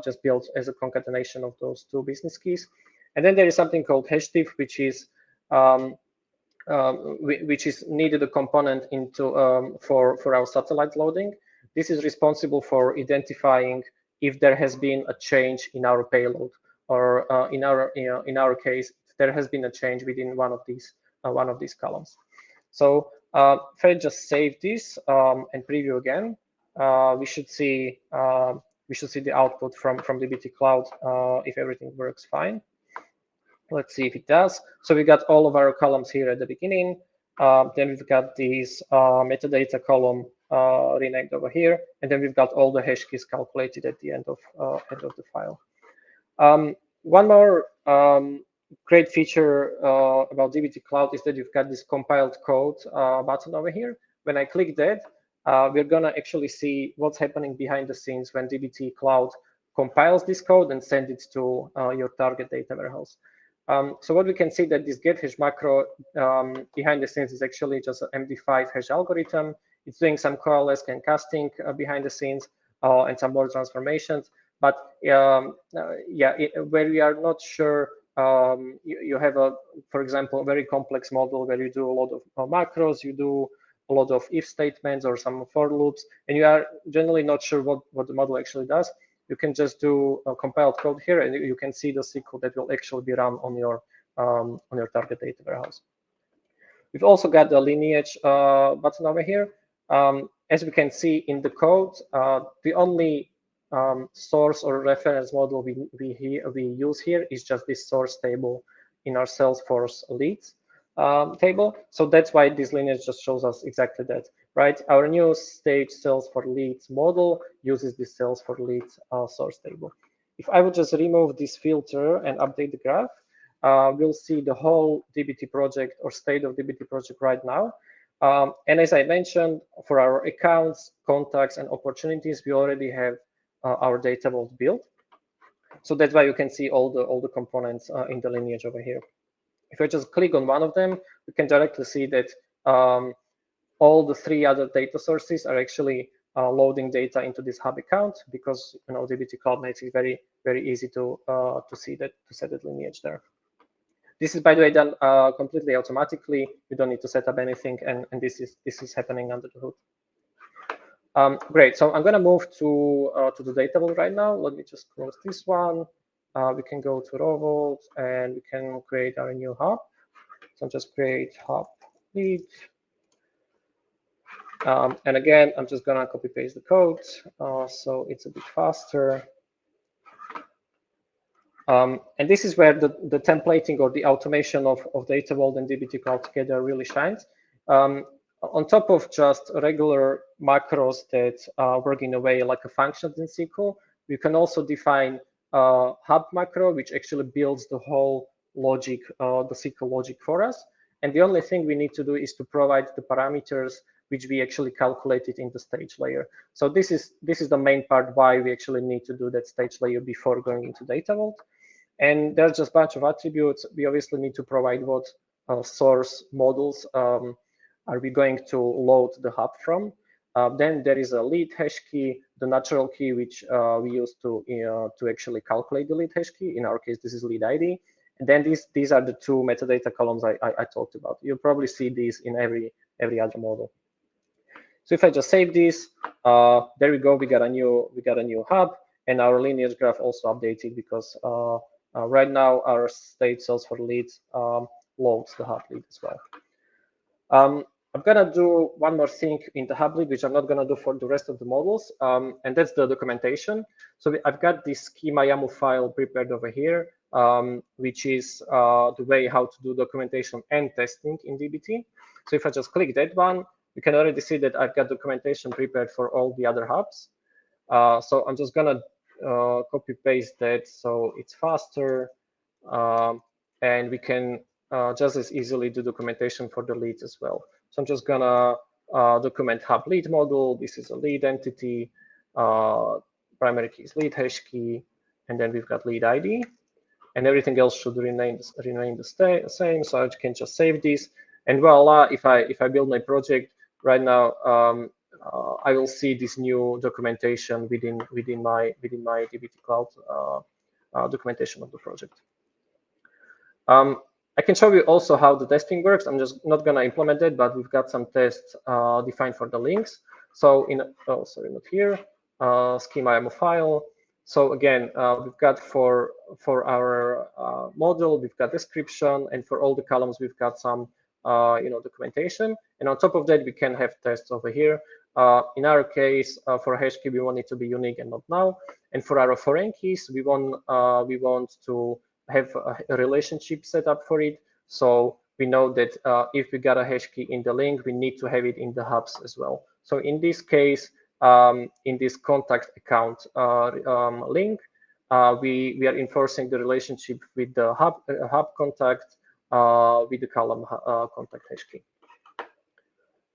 just built as a concatenation of those two business keys. And then there is something called hashdiff, which is needed a component into for our satellite loading. This is responsible for identifying if there has been a change in our payload, or in our case, there has been a change within one of these columns. So If I just save this and preview again, we should see the output from DBT Cloud if everything works fine. Let's see if it does. So we got all of our columns here at the beginning. Then we've got these metadata column renamed over here, and then we've got all the hash keys calculated at the end of the file. One more great feature about DBT Cloud is that you've got this compiled code button over here. When I click that, we're gonna actually see what's happening behind the scenes when DBT Cloud compiles this code and sends it to your target data warehouse. So what we can see that this get hash macro behind the scenes is actually just an MD5 hash algorithm. It's doing some coalesce and casting behind the scenes and some more transformations. But yeah, where we are not sure, you have for example, a very complex model where you do a lot of macros, you do a lot of if statements or some for loops, and you are generally not sure what the model actually does. You can just do a compiled code here, and you can see the SQL that will actually be run on your target data warehouse. We've also got the lineage button over here. As we can see in the code, the only source or reference model we use here is just this source table in our Salesforce leads table. So that's why this lineage just shows us exactly that, right? Our new stage sales for leads model uses this sales for leads source table. If I would just remove this filter and update the graph, we'll see the whole DBT project or state of DBT project right now. And as I mentioned, for our accounts, contacts, and opportunities, we already have our data vault built. So that's why you can see all the components in the lineage over here. If I just click on one of them, we can directly see that all the three other data sources are actually loading data into this hub account, because DBT Cloud makes it very, very easy to see that, to set that lineage there. This is, by the way, done completely automatically. You don't need to set up anything, and this is happening under the hood. Great. So I'm going to move to the data vault right now. Let me just close this one. We can go to raw vault, and we can create our new hub. So just create hub lead. And again, I'm just going to copy paste the code so it's a bit faster. And this is where the templating or the automation of data vault and DBT Cloud together really shines. On top of just regular macros that work in a way like a function in SQL, you can also define hub macro, which actually builds the whole logic, the SQL logic for us. And the only thing we need to do is to provide the parameters which we actually calculated in the stage layer. So this is the main part why we actually need to do that stage layer before going into data vault. And there's just a bunch of attributes. We obviously need to provide what source models are we going to load the hub from. Then there is a lead hash key, the natural key, which we use to actually calculate the lead hash key. In our case, this is lead ID. And then these are the two metadata columns I talked about. You'll probably see these in every other model. So if I just save this, there we go. We got a new hub, and our lineage graph also updated because right now our state cells for leads loads the hub lead as well. I'm gonna do one more thing in the hub lead, which I'm not gonna do for the rest of the models, and that's the documentation. So I've got this schema YAML file prepared over here, which is the way how to do documentation and testing in DBT. So if I just click that one, you can already see that I've got documentation prepared for all the other hubs. So I'm just gonna copy paste that so it's faster, and we can just as easily do documentation for the leads as well. So I'm just gonna document hub lead model. This is a lead entity. Primary key is lead hash key, and then we've got lead ID, and everything else should remain the same. So I can just save this, and voila! If I build my project right now, I will see this new documentation within my DBT Cloud documentation of the project. I can show you also how the testing works. I'm just not going to implement it, but we've got some tests defined for the links. So sorry, not here, schema YAML file. So again, we've got for our model, we've got description, and for all the columns, we've got some documentation. And on top of that, we can have tests over here. In our case, for a hash key, we want it to be unique and not null. And for our foreign keys, we want to have a relationship set up for it. So we know that if we got a hash key in the link, we need to have it in the hubs as well. So in this case, in this contact account link, we are enforcing the relationship with the hub contact with the column contact hash key.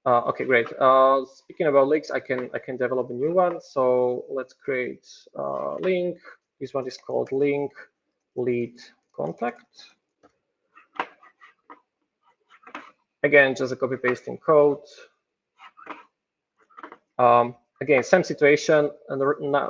Okay, great. Speaking about links, I can develop a new one. So let's create a link. This one is called link lead contact. Again, just a copy pasting code. Again, same situation. And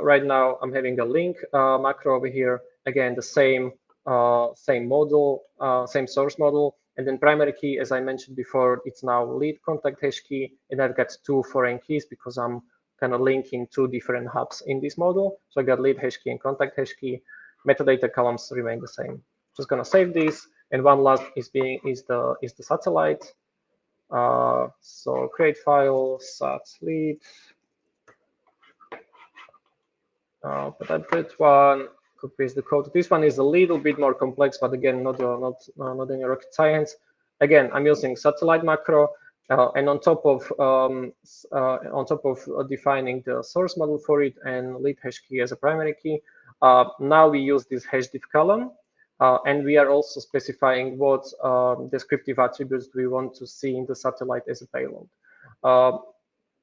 right now, I'm having a link macro over here. Again, the same model, same source model. And then primary key, as I mentioned before, it's now lead contact hash key. And I've got two foreign keys because I'm kind of linking two different hubs in this model. So I got lead hash key and contact hash key. Metadata columns remain the same. Just gonna save this. And one last is the satellite. So create file sat lead. But I put one, copy paste the code. This one is a little bit more complex, but again, not any rocket science. Again, I'm using satellite macro, and on top of defining the source model for it and lead hash key as a primary key, now we use this hash diff column, and we are also specifying what descriptive attributes we want to see in the satellite as a payload.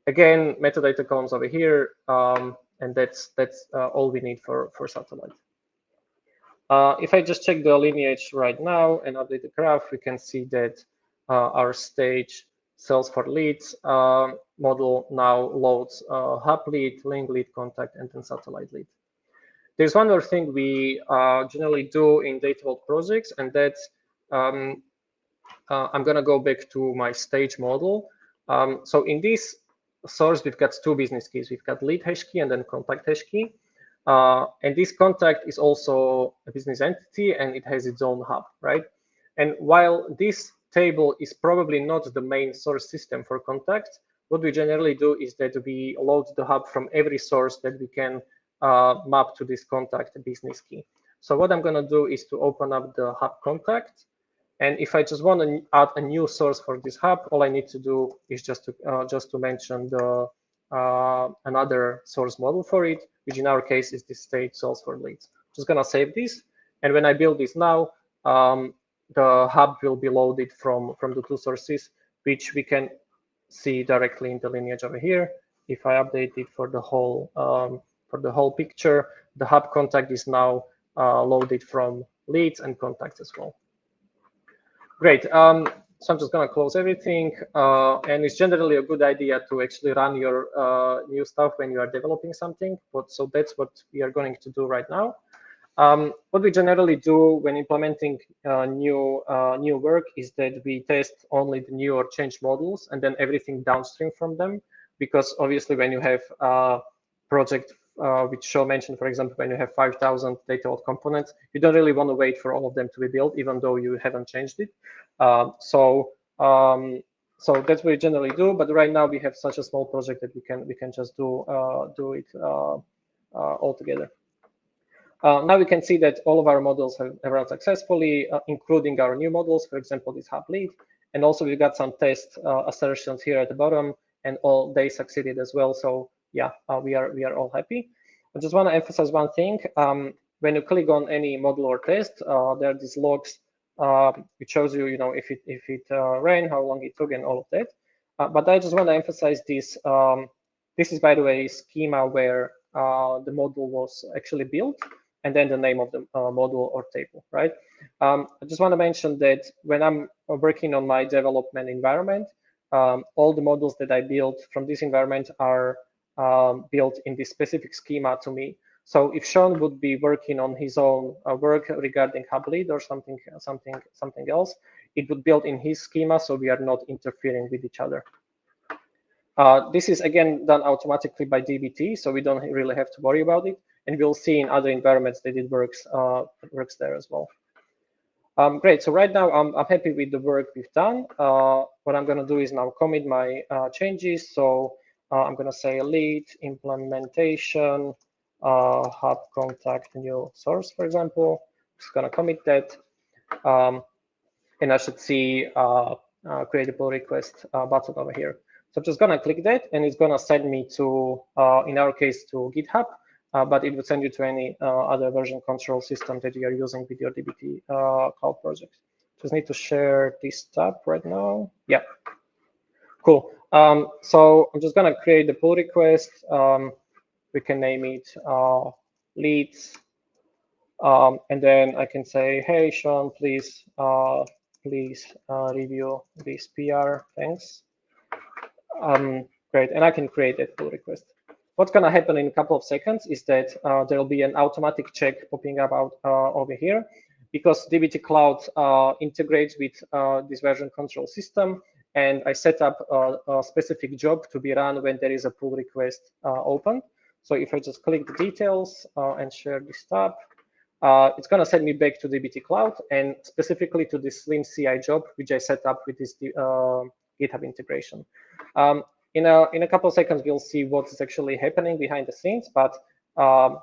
Again, metadata columns over here. And that's all we need for satellite. If I just check the lineage right now and update the graph, we can see that our stage cells for leads model now loads hub lead, link lead contact, and then satellite lead. There's one more thing we generally do in Data Vault projects, and that's I'm going to go back to my stage model. So in this source, we've got two business keys. We've got lead hash key and then contact hash key. And this contact is also a business entity and it has its own hub, right? And while this table is probably not the main source system for contact, what we generally do is that we load the hub from every source that we can map to this contact business key. So what I'm going to do is to open up the hub contact. And if I just want to add a new source for this hub, all I need to do is just to mention the another source model for it, which in our case is this stage source for leads. Just gonna save this, and when I build this now, the hub will be loaded from the two sources, which we can see directly in the lineage over here. If I update it for the whole picture, the hub contact is now loaded from leads and contacts as well. Great. So I'm just going to close everything. And it's generally a good idea to actually run your new stuff when you are developing something. So that's what we are going to do right now. What we generally do when implementing new work is that we test only the new or changed models and then everything downstream from them. Because obviously, when you have a project which Shaw mentioned, for example, when you have 5,000 data vault components, you don't really want to wait for all of them to be built, even though you haven't changed it. So that's what we generally do. But right now we have such a small project that we can just do it all together. Now we can see that all of our models have run successfully, including our new models, for example, this hub lead. And also we've got some test assertions here at the bottom, and all they succeeded as well. So yeah, we are all happy. I just want to emphasize one thing. When you click on any model or test, there are these logs which shows you, if it ran, how long it took, and all of that. But I just want to emphasize this. This is, by the way, schema where the model was actually built, and then the name of the model or table, right? I just want to mention that when I'm working on my development environment, all the models that I built from this environment are built in this specific schema to me. So if Sean would be working on his own work regarding hub lead or something else, it would build in his schema, so we are not interfering with each other. This is again done automatically by DBT, so we don't really have to worry about it. And we'll see in other environments that it works there as well. Great. So right now I'm happy with the work we've done. What I'm going to do is now commit my changes. So I'm going to say lead implementation hub contact new source, for example. Just going to commit that. And I should see create a pull request button over here. So I'm just going to click that, and it's going to send me to, in our case, to GitHub, but it would send you to any other version control system that you are using with your DBT cloud project. Just need to share this tab right now. Yeah, cool. So I'm just going to create the pull request. We can name it leads. And then I can say, hey, Sean, please review this PR. Thanks. Great. And I can create that pull request. What's going to happen in a couple of seconds is that there will be an automatic check popping up out over here, because DBT Cloud integrates with this version control system. And I set up a specific job to be run when there is a pull request open. So if I just click the details and share this tab, it's going to send me back to DBT Cloud, and specifically to this Slim CI job, which I set up with this GitHub integration. In a couple of seconds, we'll see what is actually happening behind the scenes, but I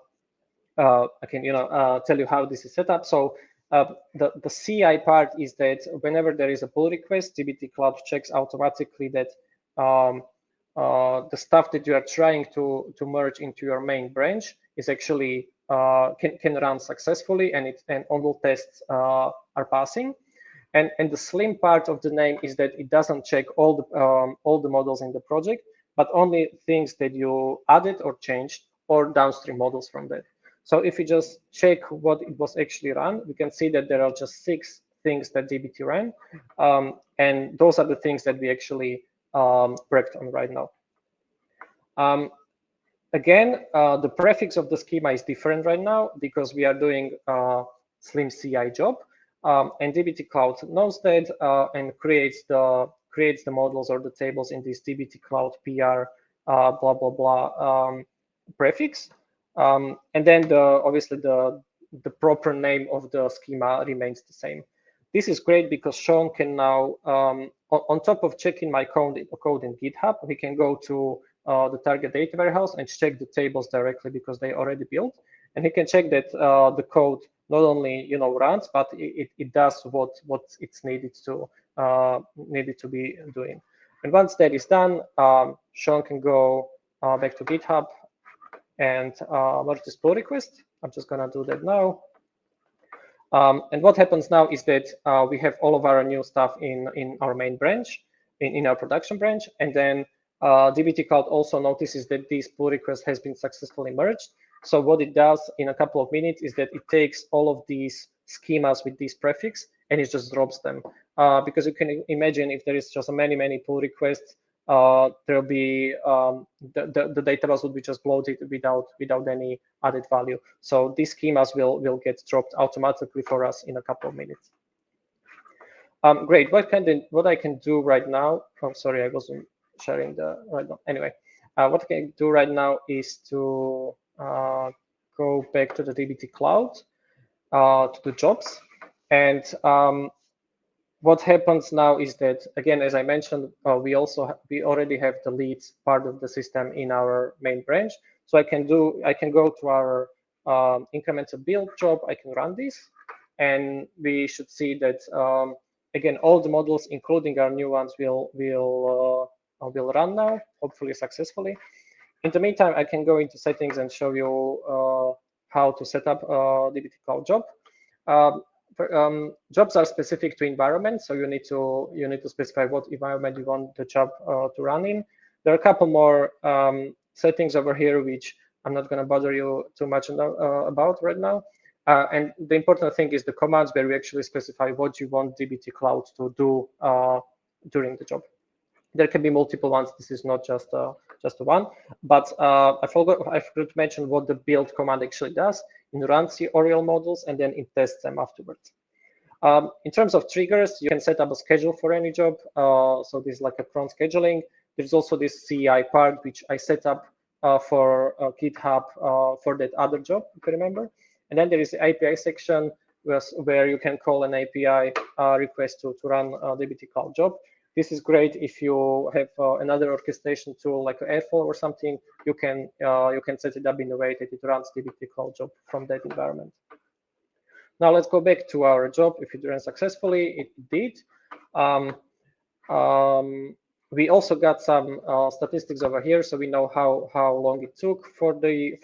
can tell you how this is set up. So the CI part is that whenever there is a pull request, DBT Cloud checks automatically that the stuff that you are trying to merge into your main branch is actually can run successfully, and all the tests are passing. And the Slim part of the name is that it doesn't check all the models in the project, but only things that you added or changed, or downstream models from that. So if we just check what it was actually run, we can see that there are just 6 things that DBT ran, and those are the things that we actually worked on right now. Again, the prefix of the schema is different right now because we are doing Slim CI job, and DBT Cloud knows that and creates the models or the tables in this DBT Cloud PR blah blah blah prefix, and then obviously the proper name of the schema remains the same. This is great because Sean can now, on top of checking my code in GitHub, he can go to the target data warehouse and check the tables directly because they already built, and he can check that the code not only runs, but it does what it's needed to be doing. And once that is done, Sean can go back to GitHub and merge this pull request. I'm just gonna do that now. And what happens now is that we have all of our new stuff in our main branch, in our production branch, and then DBT Cloud also notices that this pull request has been successfully merged. So what it does in a couple of minutes is that it takes all of these schemas with this prefix and it just drops them. Because you can imagine if there is just many pull requests, there'll be the database would be just bloated without any added value. So these schemas will get dropped automatically for us in a couple of minutes. Great. What I can do right now? Oh, sorry, I wasn't sharing the right now. Anyway, what I can do right now is to go back to the DBT Cloud, to the jobs, and what happens now is that, again, as I mentioned, we already have the leads part of the system in our main branch. So I can go to our incremental build job. I can run this, and we should see that again all the models, including our new ones, will run now, hopefully successfully. In the meantime, I can go into settings and show you how to set up DBT Cloud job. Jobs are specific to environment, so you need to specify what environment you want the job to run in. There are a couple more settings over here which I'm not going to bother you too much about right now. And the important thing is the commands where we actually specify what you want DBT Cloud to do during the job. There can be multiple ones. This is not just one. But I forgot to mention what the build command actually does. It runs the Oriel models and then it tests them afterwards. In terms of triggers, you can set up a schedule for any job. So this is like a cron scheduling. There's also this CI part, which I set up for GitHub for that other job, if you remember. And then there is the API section where you can call an API request to run a DBT Cloud job. This is great if you have another orchestration tool like Airflow or something. You can set it up in a way that it runs DBT Cloud job from that environment. Now let's go back to our job. If it ran successfully, it did. We also got some statistics over here, so we know how long it took for the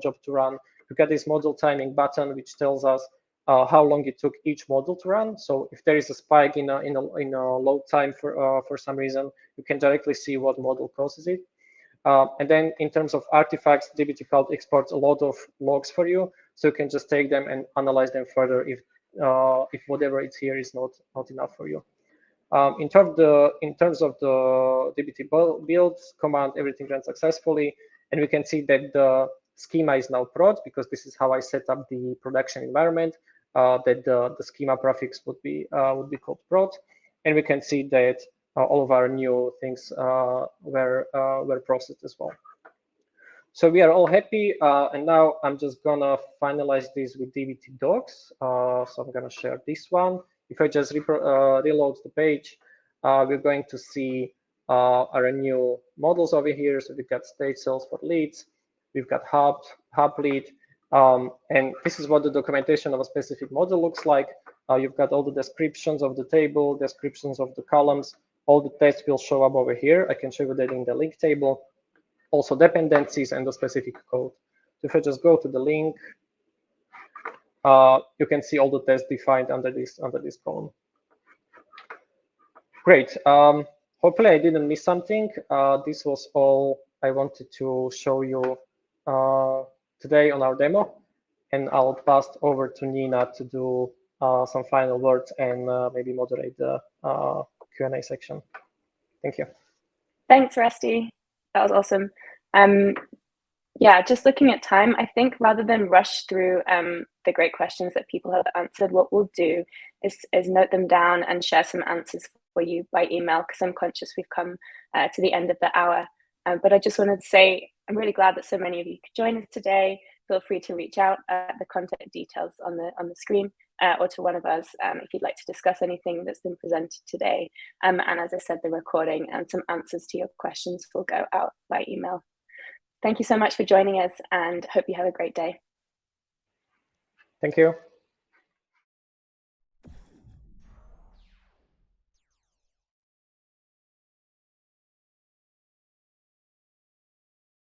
job to run. We got this module timing button, which tells us how long it took each module to run. So if there is a spike in a load time for some reason, you can directly see what module causes it. And then in terms of artifacts, DBT Cloud exports a lot of logs for you, so you can just take them and analyze them further if whatever is here is not enough for you. In terms of the DBT builds command, everything ran successfully, and we can see that the schema is now prod, because this is how I set up the production environment. That the schema prefix would be called prod, and we can see that all of our new things were processed as well. So we are all happy, and now I'm just gonna finalize this with DBT docs. So I'm gonna share this one. If I just reload the page, we're going to see our new models over here. So we've got state cells for leads, we've got hub lead, and this is what the documentation of a specific model looks like. You've got all the descriptions of the table, descriptions of the columns. All the tests will show up over here. I can show you that in the link table. Also dependencies and the specific code. So if I just go to the link, you can see all the tests defined under this column. Great. Hopefully I didn't miss something. This was all I wanted to show you today on our demo, and I'll pass over to Nina to do some final words and maybe moderate the Q&A section. Thank you. Thanks, Rusty. That was awesome. Yeah, just looking at time, I think rather than rush through the great questions that people have answered, what we'll do is note them down and share some answers for you by email, because I'm conscious we've come to the end of the hour. But I just wanted to say I'm really glad that so many of you could join us today. Feel free to reach out the contact details on the screen, or to one of us if you'd like to discuss anything that's been presented today. And as I said, the recording and some answers to your questions will go out by email. Thank you so much for joining us, and hope you have a great day. Thank you.